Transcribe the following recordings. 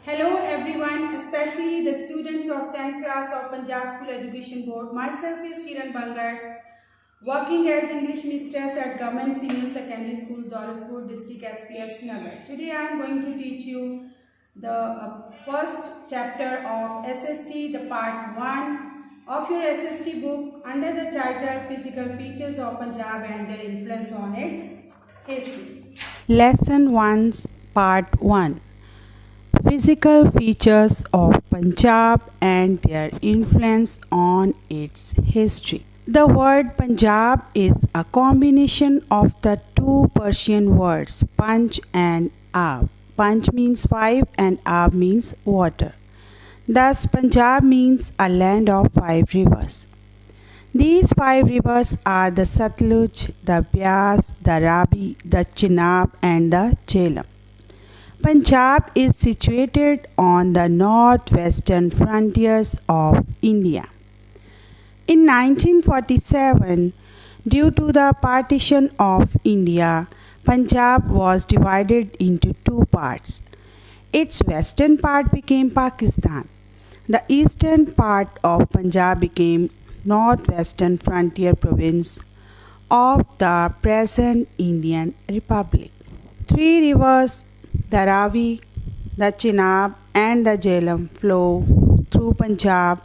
Hello everyone, especially the students of 10th class of Punjab School Education Board. Myself is Kiran Bangar, working as English mistress at Government Senior Secondary School, Daulatpur District, SPS Nagar. Today I am going to teach you the first chapter of SST, the part 1 of your SST book under the title Physical Features of Punjab and Their Influence on its History. Lesson 1, Part 1. Physical features of Punjab and their influence on its history. The word Punjab is a combination of the two Persian words Panj and Ab. Panj means five and Ab means water. Thus, Punjab means a land of five rivers. These five rivers are the Satluj, the Beas, the Ravi, the Chenab, and the Jhelum. Punjab is situated on the northwestern frontiers of India. In 1947, due to the partition of India, Punjab was divided into two parts. Its western part became Pakistan. The eastern part of Punjab became northwestern frontier province of the present Indian Republic. Three rivers, the Ravi, the Chenab, and the Jhelum flow through Punjab,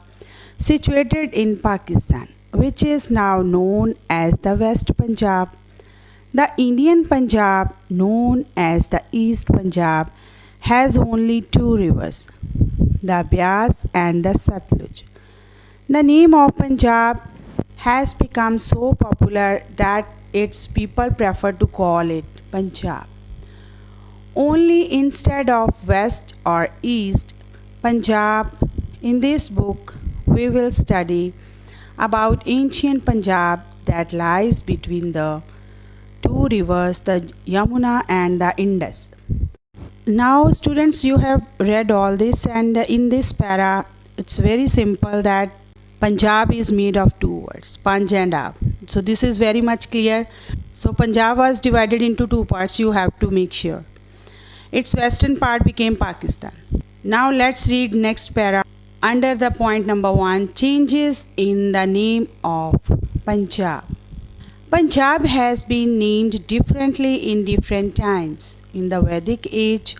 situated in Pakistan, which is now known as the West Punjab. The Indian Punjab, known as the East Punjab, has only two rivers, the Beas and the Satluj. The name of Punjab has become so popular that its people prefer to call it Punjab. Only instead of West or East Punjab, in this book we will study about ancient Punjab that lies between the two rivers, the Yamuna and the Indus. Now students, you have read all this, and in this para it's very simple that Punjab is made of two words, Panj and Ab. So this is very much clear. So Punjab was divided into two parts, you have to make sure. Its western part became Pakistan. Now let's read next para under the point number 1, changes in the name of Punjab. Punjab has been named differently in different times. In the Vedic age,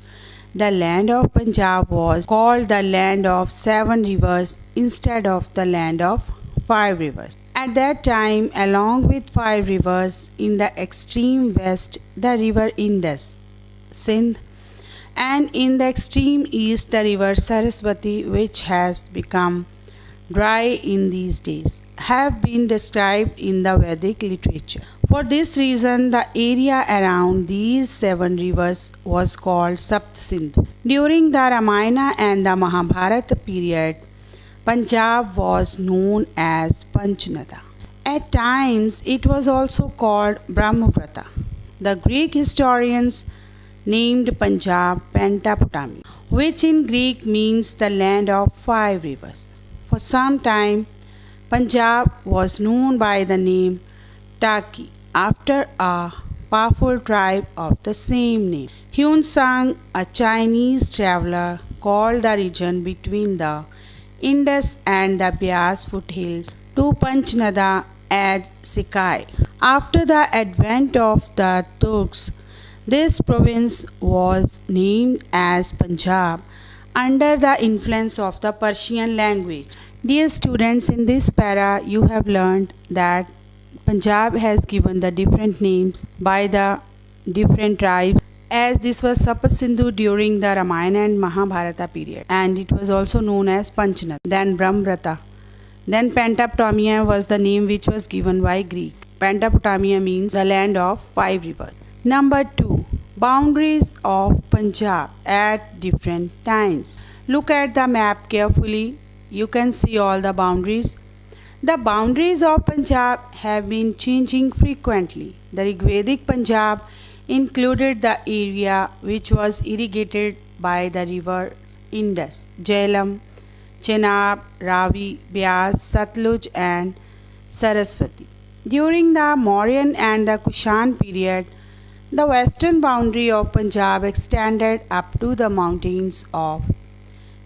the land of Punjab was called the land of 7 rivers instead of the land of 5 rivers. At that time, along with 5 rivers in the extreme west, the river Indus, Sindh, and in the extreme east, the river Saraswati, which has become dry in these days, have been described in the Vedic literature. For this reason, the area around these 7 rivers was called Sapt Sindh. During the Ramayana and the Mahabharata period, Punjab was known as Panchnada. At times, it was also called Brahmaputra. The Greek historians named Punjab Pentapotamia, which in Greek means the land of 5 rivers. For some time, Punjab was known by the name Taki, after a powerful tribe of the same name. Hyun Sang, a Chinese traveler, called the region between the Indus and the Beas foothills to Panchnada as Sikai. After the advent of the Turks, this province was named as Punjab under the influence of the Persian language. Dear students, in this para you have learned that Punjab has given the different names by the different tribes, as this was Sapt Sindhu during the Ramayana and Mahabharata period, and it was also known as Panchnad, then Brahmaputra. Then Pentapotamia was the name which was given by Greek. Pentapotamia means the land of 5 rivers. Number 2. Boundaries of Punjab at different times. Look at the map carefully. You can see all the boundaries. The boundaries of Punjab have been changing frequently. The Rigvedic Punjab included the area which was irrigated by the rivers Indus, Jhelum, Chenab, Ravi, Beas, Satluj, and Saraswati. During the Mauryan and the Kushan period, the western boundary of Punjab extended up to the mountains of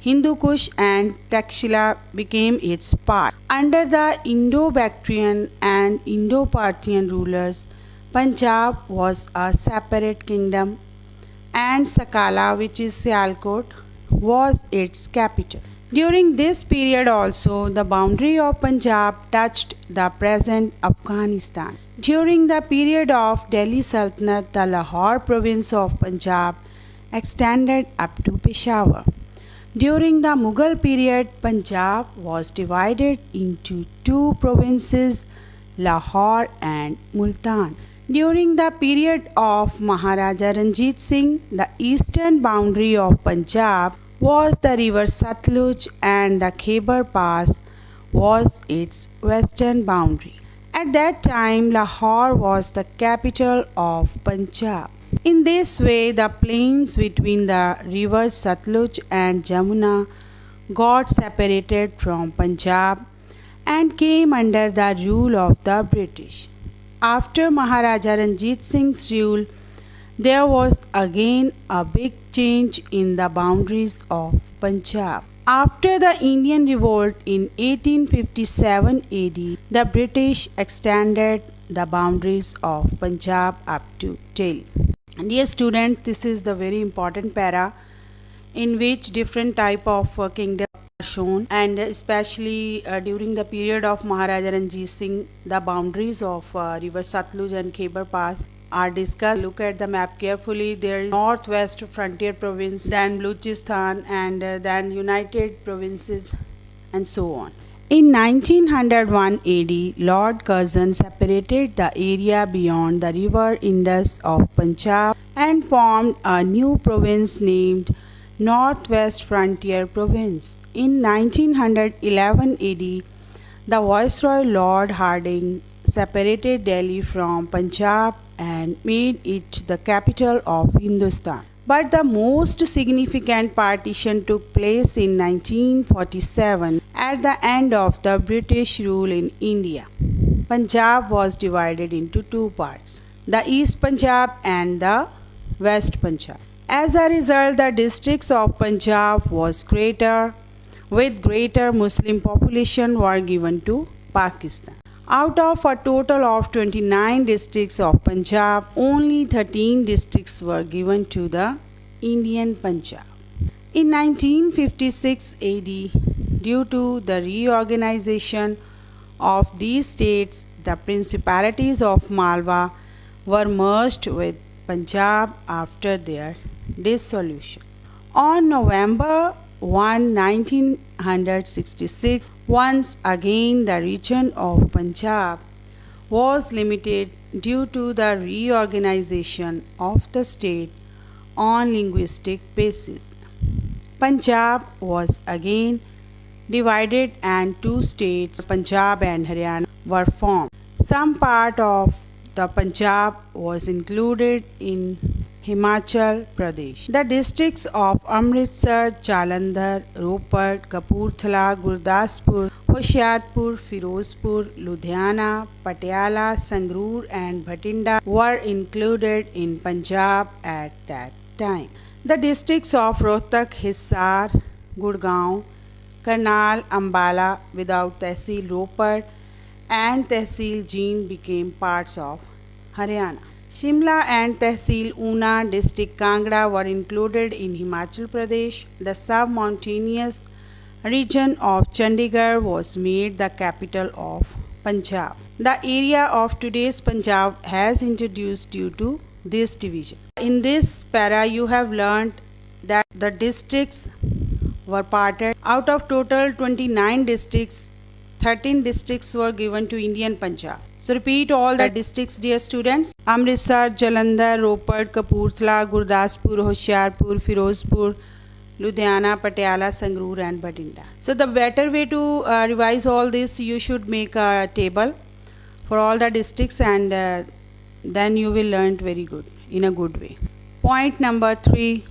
Hindu Kush and Takshila became its part. Under the Indo-Bactrian and Indo-Parthian rulers, Punjab was a separate kingdom and Sakala, which is Sialkot, was its capital. During this period also, the boundary of Punjab touched the present Afghanistan. During the period of Delhi Sultanate, the Lahore province of Punjab extended up to Peshawar. During the Mughal period, Punjab was divided into two provinces, Lahore and Multan. During the period of Maharaja Ranjit Singh, the eastern boundary of Punjab was the river Satluj and the Khyber Pass was its western boundary. At that time, Lahore was the capital of Punjab. In this way, the plains between the rivers Satluj and Jamuna got separated from Punjab and came under the rule of the British. After Maharaja Ranjit Singh's rule, there was again a big change in the boundaries of Punjab. After the Indian Revolt in 1857 AD, the British extended the boundaries of Punjab up to Delhi. And dear students, this is the very important para in which different type of kingdoms are shown, and especially during the period of Maharaja Ranjit Singh, the boundaries of river Satluj and Khyber Pass are discussed. Look at the map carefully. There is Northwest Frontier Province, then Baluchistan, and then United Provinces, and so on. In 1901 AD, Lord Curzon separated the area beyond the river Indus of Punjab and formed a new province named Northwest Frontier Province. In 1911 AD, the Viceroy Lord Hardinge separated Delhi from Punjab and made it the capital of Hindustan. But the most significant partition took place in 1947 at the end of the British rule in India. Punjab was divided into two parts, the East Punjab and the West Punjab. As a result, the districts of Punjab was greater, with greater Muslim population were given to Pakistan. Out of a total of 29 districts of Punjab, only 13 districts were given to the Indian Punjab. In 1956 AD, due to the reorganization of these states, the principalities of Malwa were merged with Punjab after their dissolution. On November 1, 1966, once again the region of Punjab was limited due to the reorganization of the state on linguistic basis. Punjab was again divided and two states, Punjab and Haryana, were formed. Some part of the Punjab was included in Himachal Pradesh. The districts of Amritsar, Jalandhar, Ropar, Kapurthala, Gurdaspur, Hoshiarpur, Firozpur, Ludhiana, Patiala, Sangrur and Bhatinda were included in Punjab at that time. The districts of Rohtak, Hisar, Gurgaon, Karnal, Ambala without Tehsil Ropar and Tehsil Jind became parts of Haryana. Shimla and Tehsil Una, district Kangra were included in Himachal Pradesh. The sub-mountainous region of Chandigarh was made the capital of Punjab. The area of today's Punjab has introduced due to this division. In this para, you have learnt that the districts were parted. Out of total 29 districts, 13 districts were given to Indian Punjab. So repeat all the districts, dear students. Amritsar, Jalandhar, Ropar, Kapurthala, Gurdaspur, Hoshiarpur, Firozpur, Ludhiana, Patiala, Sangrur and Bhatinda. So the better way to revise all this, you should make a table for all the districts, and then you will learn very good, in a good way. Point number 3,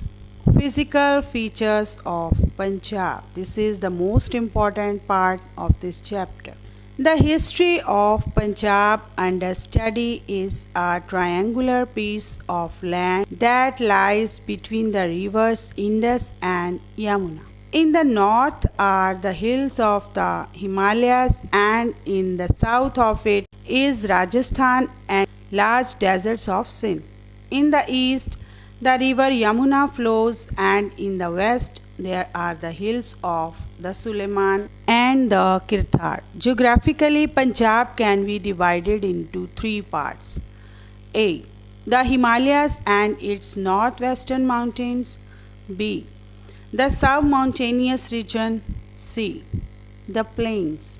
physical features of Punjab. This is the most important part of this chapter. The history of Punjab under study is a triangular piece of land that lies between the rivers Indus and Yamuna. In the north are the hills of the Himalayas, and in the south of it is Rajasthan and large deserts of Sindh. In the east, the river Yamuna flows, and in the west, there are the hills of the Suleiman and the Kirthar. Geographically, Punjab can be divided into three parts. A. The Himalayas and its northwestern mountains. B. The sub-mountainous region. C. The plains.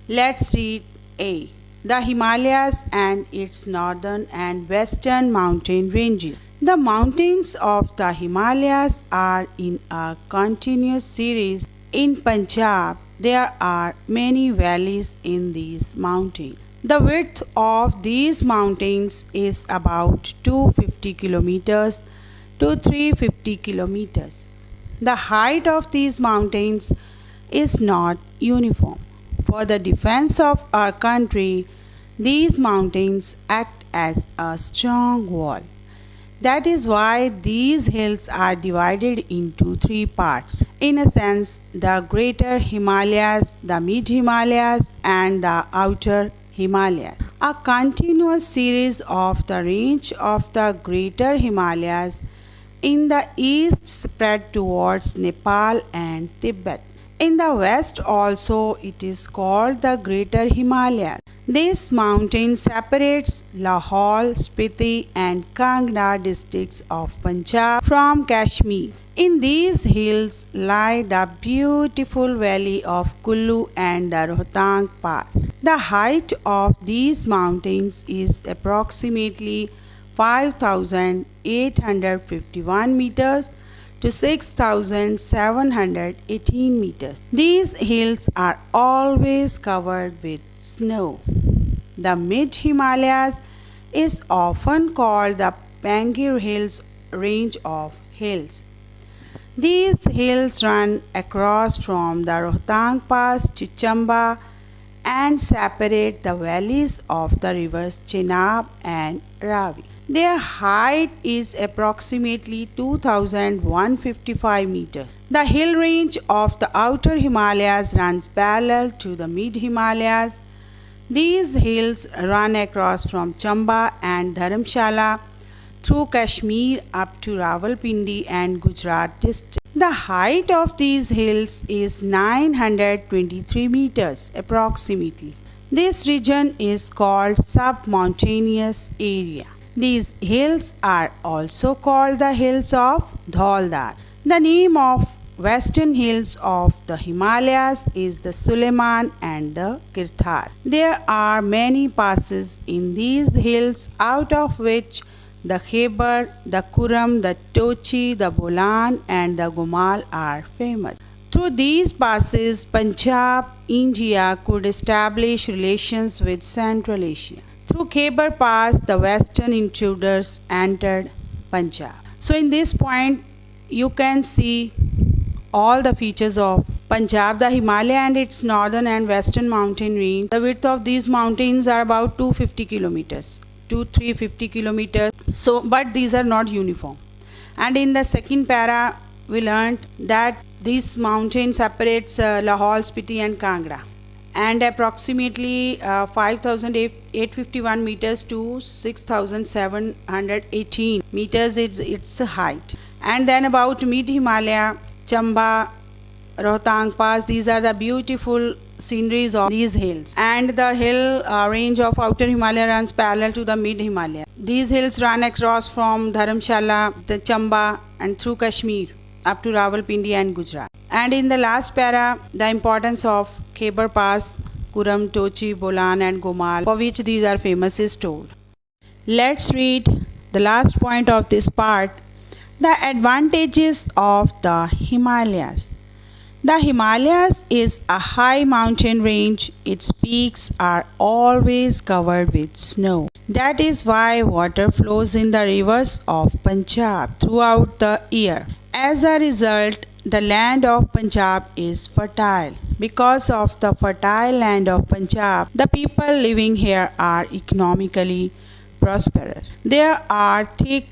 Let's read A. The Himalayas and its northern and western mountain ranges. The mountains of the Himalayas are in a continuous series. In Punjab, there are many valleys in these mountains. The width of these mountains is about 250 kilometers to 350 kilometers. The height of these mountains is not uniform. For the defense of our country, these mountains act as a strong wall. That is why these hills are divided into three parts. In a sense, the Greater Himalayas, the Mid Himalayas, and the Outer Himalayas. A continuous series of the range of the Greater Himalayas in the east spread towards Nepal and Tibet. In the west also it is called the Greater Himalayas. This mountain separates Lahore, Spiti and Kangra districts of Punjab from Kashmir. In these hills lie the beautiful valley of Kullu and the Rohtang Pass. The height of these mountains is approximately 5,851 meters to 6,718 meters. These hills are always covered with snow. The Mid Himalayas is often called the Pangir Hills range of hills. These hills run across from the Rohtang Pass to Chamba and separate the valleys of the rivers Chenab and Ravi. Their height is approximately 2,155 meters. The hill range of the Outer Himalayas runs parallel to the Mid Himalayas. These hills run across from Chamba and Dharamshala through Kashmir up to Rawalpindi and Gujarat district. The height of these hills is 923 meters approximately. This region is called sub-mountainous area. These hills are also called the hills of Dhauldar. The name of western hills of the Himalayas is the Suleiman and the Kirthar. There are many passes in these hills, out of which the Khyber, the Kuram, the Tochi, the Bolan and the Gumal are famous. Through these passes, Punjab, India could establish relations with Central Asia. Through Khyber Pass, the western intruders entered Punjab. So in this point, you can see all the features of Punjab, the Himalaya and its northern and western mountain range. The width of these mountains are about 250 kilometers to 350 kilometers. So, but these are not uniform. And in the second para, we learned that this mountain separates Lahore, Spiti and Kangra, and approximately 5,851 meters to 6,718 meters is its height. And then about Mid Himalaya, Chamba, Rohtang Pass, these are the beautiful sceneries of these hills. And the hill range of Outer Himalaya runs parallel to the Mid Himalaya. These hills run across from Dharamshala, the Chamba and through Kashmir up to Rawalpindi and Gujarat. And in the last para, the importance of Khyber Pass, Kuram, Tochi, Bolan and Gomal, for which these are famous, is told. Let's read the last point of this part, the advantages of the Himalayas. The Himalayas is a high mountain range. Its peaks are always covered with snow. That is why water flows in the rivers of Punjab throughout the year. As a result, the land of Punjab is fertile. Because of the fertile land of Punjab, the people living here are economically prosperous. There are thick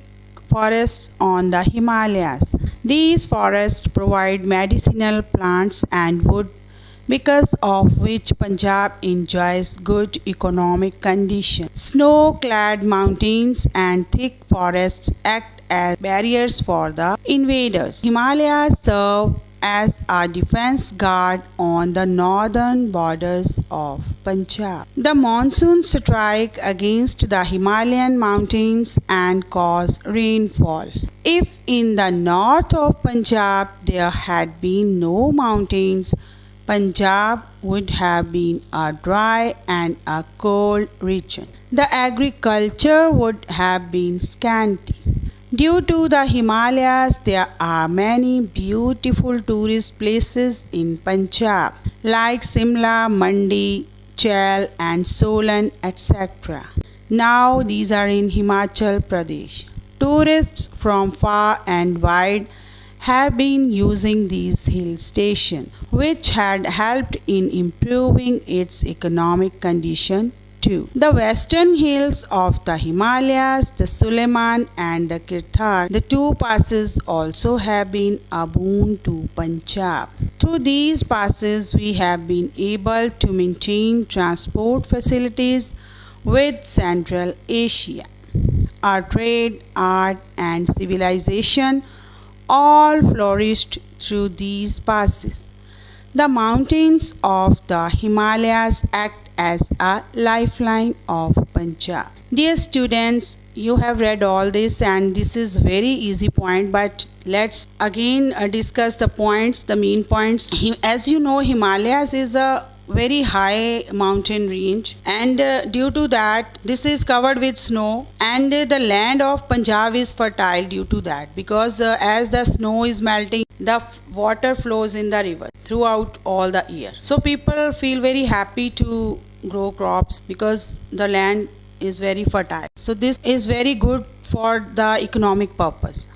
forests on the Himalayas. These forests provide medicinal plants and wood, because of which Punjab enjoys good economic conditions. Snow-clad mountains and thick forests act as barriers for the invaders. Himalayas serve as a defense guard on the northern borders of Punjab. The monsoons strike against the Himalayan mountains and cause rainfall. If in the north of Punjab there had been no mountains, Punjab would have been a dry and a cold region. The agriculture would have been scanty. Due to the Himalayas, there are many beautiful tourist places in Punjab like Simla, Mandi, Chail and Solan, etc. Now these are in Himachal Pradesh. Tourists from far and wide have been using these hill stations, which had helped in improving its economic condition too. The western hills of the Himalayas, the Suleiman and the Kirthar, the two passes also have been a boon to Punjab. Through these passes, we have been able to maintain transport facilities with Central Asia. Our trade, art and civilization all flourished through these passes. The mountains of the Himalayas act as a lifeline of Punjab. Dear students, you have read all this and this is very easy point, but let's again discuss the points, the main points. As you know, Himalayas is a very high mountain range, and due to that this is covered with snow, and the land of Punjab is fertile due to that, because as the snow is melting, the water flows in the river throughout all the year. So people feel very happy to grow crops because the land is very fertile. So this is very good for the economic purpose.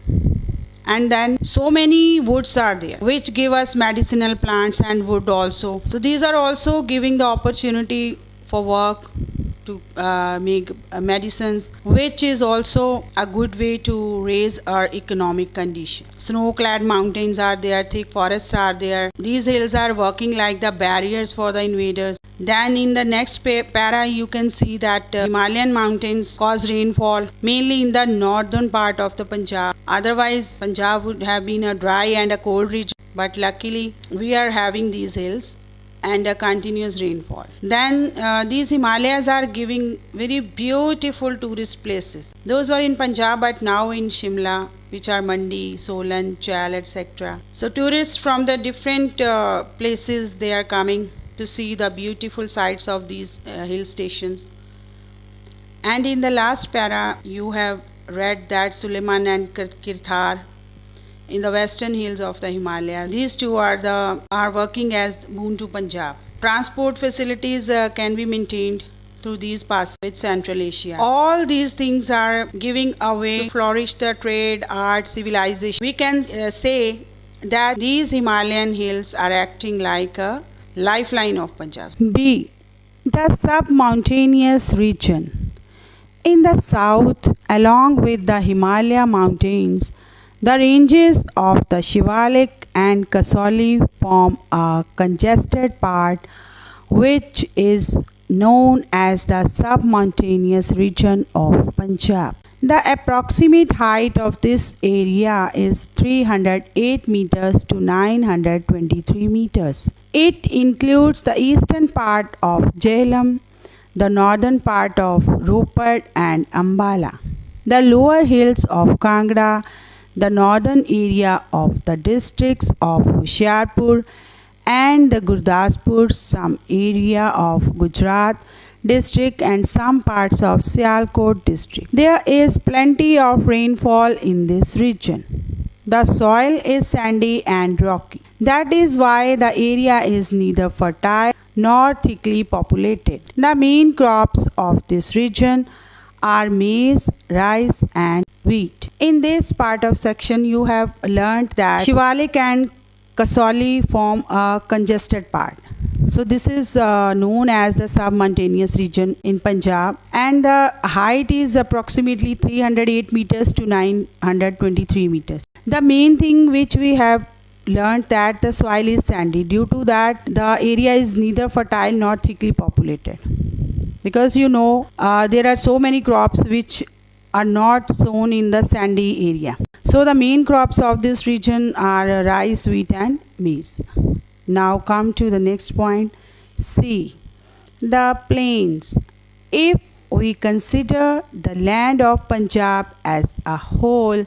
And then so many woods are there which give us medicinal plants and wood also. So these are also giving the opportunity for work to make medicines, which is also a good way to raise our economic condition. Snow-clad mountains are there, thick forests are there. These hills are working like the barriers for the invaders. Then in the next para you can see that Himalayan mountains cause rainfall mainly in the northern part of the Punjab. Otherwise Punjab would have been a dry and a cold region, but luckily we are having these hills and a continuous rainfall. Then these Himalayas are giving very beautiful tourist places. Those were in Punjab but now in Shimla, which are Mandi, Solan, Chail, etc. So tourists from the different places, they are coming to see the beautiful sights of these hill stations. And in the last para you have read that Suleiman and Kirthar in the western hills of the Himalayas, these two are working as boon to Punjab. Transport facilities can be maintained through these passes with Central Asia. All these things are giving a way to flourish the trade, art, civilization. We can say that these Himalayan hills are acting like a lifeline of Punjab. B. The sub-mountainous region. In the south, along with the Himalaya mountains, the ranges of the Shivalik and Kasauli form a congested part which is known as the sub-mountainous region of Punjab. The approximate height of this area is 308 meters to 923 meters. It includes the eastern part of Jhelum, the northern part of Ropar and Ambala, the lower hills of Kangra, the northern area of the districts of Hoshiarpur and the Gurdaspur, some area of Gujarat district and some parts of Sialkot district. There is plenty of rainfall in this region. The soil is sandy and rocky. That is why the area is neither fertile nor thickly populated. The main crops of this region are maize, rice and wheat. In this part of section you have learnt that Shivalik and Kasauli form a congested part. So this is known as the submountainous region in Punjab, and the height is approximately 308 meters to 923 meters. The main thing which we have learned that the soil is sandy. Due to that, the area is neither fertile nor thickly populated. Because there are so many crops which are not sown in the sandy area. So the main crops of this region are rice, wheat and maize. Now come to the next point. C. The plains. If we consider the land of Punjab as a whole,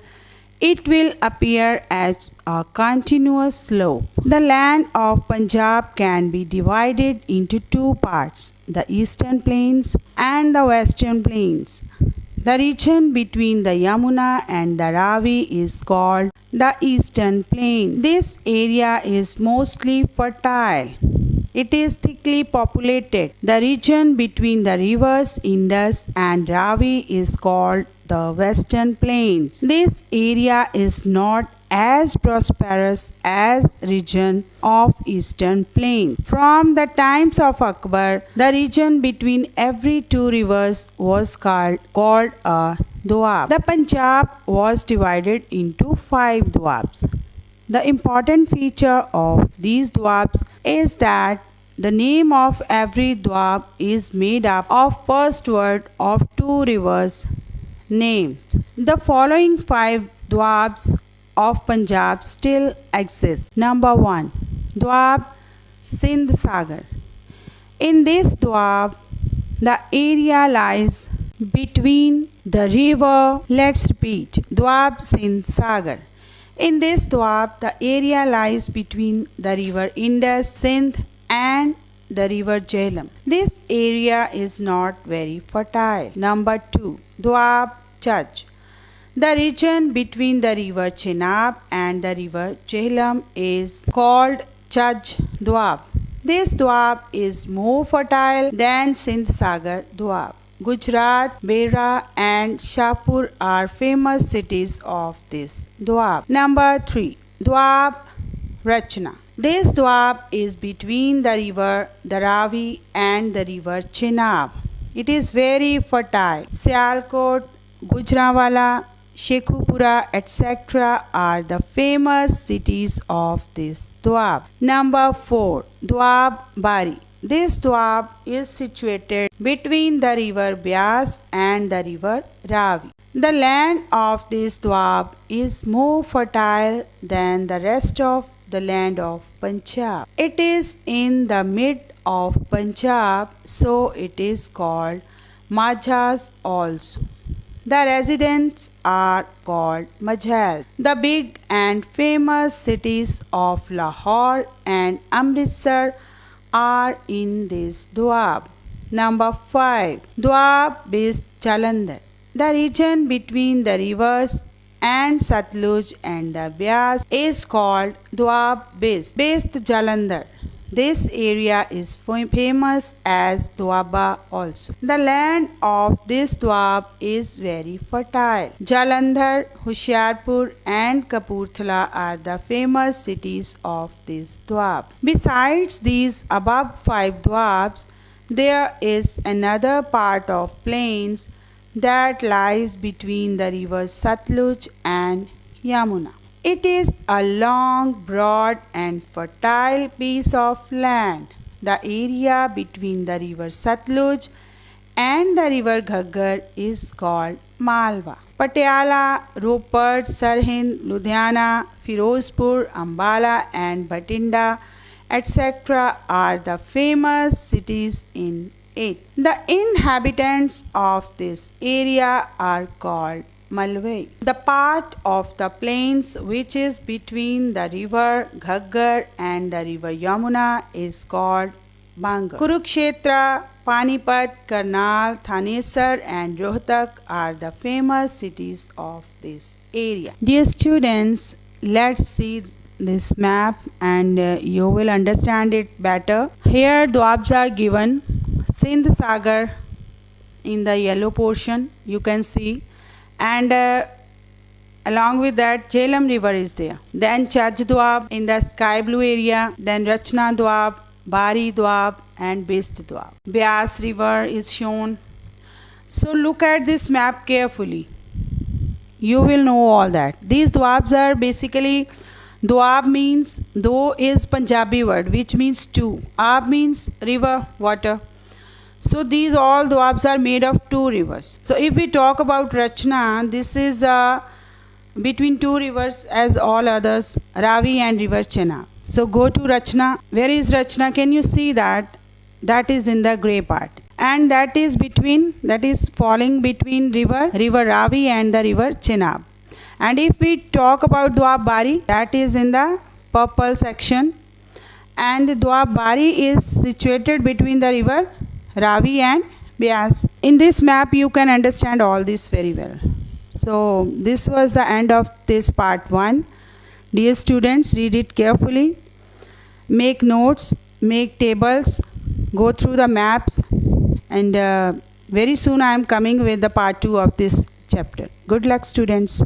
it will appear as a continuous slope. The land of Punjab can be divided into two parts, the eastern plains and the western plains. The region between the Yamuna and the Ravi is called the eastern plain. This area is mostly fertile. It is thickly populated. The region between the rivers Indus and Ravi is called the western plains. This area is not as prosperous as region of eastern plain. From the times of Akbar, the region between every two rivers was called a doab. The Punjab was divided into 5 doabs. The important feature of these doabs is that the name of every doab is made up of first word of 2 rivers named. The following 5 doabs of Punjab still exist. Number 1. Doab Sindh Sagar. In this doab, the area lies between the river. Let's repeat. Doab Sindh Sagar. In this doab, the area lies between the river Indus, Sindh and the river Jhelum. This area is not very fertile. Number 2. Doab Chaj. The region between the river Chenab and the river Jhelum is called Chaj Doab. This doab is more fertile than Sindh Sagar doab. Gujarat, Bera and Shahpur are famous cities of this doab. Number 3. Doab Rachna. This doab is between the river Ravi and the river Chenab. It is very fertile. Sialkot, Gujranwala, Shekhupura, etc. are the famous cities of this doab. Number 4. Doab Bari. This doab is situated between the river Byas and the river Ravi. The land of this doab is more fertile than the rest of the land of Punjab. It is in the mid of Punjab, so it is called Majhas also. The residents are called Majhal. The big and famous cities of Lahore and Amritsar are in this doab. Number 5. Doab Bist Jalandhar. The region between the rivers and Satluj and the Byas is called Doab Bist Jalandhar. This area is famous as Doaba also. The land of this doab is very fertile. Jalandhar, Hoshiarpur and Kapurthala are the famous cities of this doab. Besides these above 5 doabs, there is another part of plains that lies between the rivers Satluj and Yamuna. It is a long, broad and fertile piece of land. The area between the river Satluj and the river Ghaggar is called Malwa. Patiala, Ropar, Sarhind, Ludhiana, Firozpur, Ambala and Bhatinda, etc. are the famous cities in it. The inhabitants of this area are called Malwai. The part of the plains which is between the river Ghaggar and the river Yamuna is called Bangar. Kurukshetra, Panipat, Karnal, Thanesar and Rohtak are the famous cities of this area. Dear students, let's see this map and you will understand it better. Here doabs are given. Sindh Sagar in the yellow portion you can see, and along with that Jhelum river is there. Then Chaj doab in the sky blue area, then Rachna doab, Bari Doab and Bist Doab. Beas River is shown. So look at this map carefully. You will know all that. These Doabs are basically, Doab means, Do is Punjabi word which means two. Ab means river, water. So these all Doabs are made of two rivers. So if we talk about Rachna, this is between two rivers as all others, Ravi and river Chenab. So go to Rachna. Where is Rachna? Can you see that? That is in the grey part. And that is falling between river Ravi and the river Chenab. And if we talk about Doab Bari, that is in the purple section. And Doab Bari is situated between the river Ravi and Beas. In this map you can understand all this very well. So this was the end of this part 1. Dear students, read it carefully, make notes, make tables, go through the maps, and very soon I am coming with the part 2 of this chapter. Good luck, students.